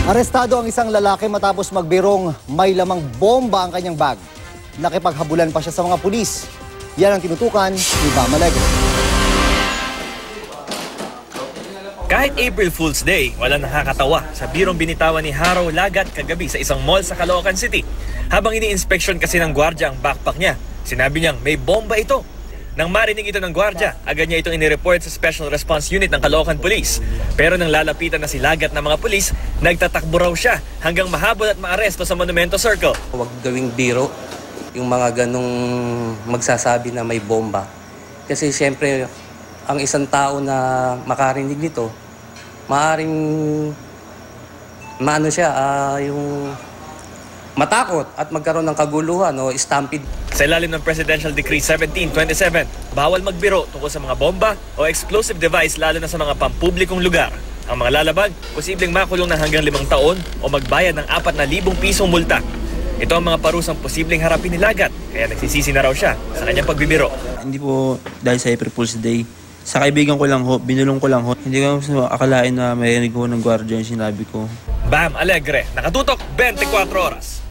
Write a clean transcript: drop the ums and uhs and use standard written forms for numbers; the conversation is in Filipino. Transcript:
Arestado ang isang lalaki matapos magbirong may lamang bomba ang kanyang bag. Nakipaghabulan pa siya sa mga pulis. Yan ang tinutukan ni Bam Alegre. Kahit April Fool's Day, walang nakakatawa sa birong binitawan ni Haro Lagat kagabi sa isang mall sa Caloocan City. Habang ini-inspeksyon kasi ng gwardya ang backpack niya, sinabi niyang may bomba ito. Nang marinig ito ng gwardya, agad niya itong inireport sa Special Response Unit ng Caloocan Police. Pero nang lalapitan na si Lagat ng mga pulis, nagtatakbo raw siya hanggang mahabol at maaresto sa Monumento Circle. Huwag gawing biro yung mga ganong magsasabi na may bomba. Kasi siyempre, ang isang tao na makarinig nito, maaaring maano siya, yung matakot at magkaroon ng kaguluhan o stampede. Sa ilalim ng Presidential Decree 1727, bawal magbiro tungkol sa mga bomba o explosive device lalo na sa mga pampublikong lugar. Ang mga lalabag, posibleng makulong na hanggang 5 taon o magbayad ng 4,000 pisong multa. Ito ang mga parusang posibleng harapin ni Lagat, kaya nagsisisi na raw siya sa kanyang pagbibiro. Hindi po dahil sa April Fool's Day. Sa kaibigan ko lang ho, binulong ko lang ho. Hindi ko akalain na may rinig ho ng gwardiya yung sinabi ko. Bam Alegre, nakatutok 24 oras.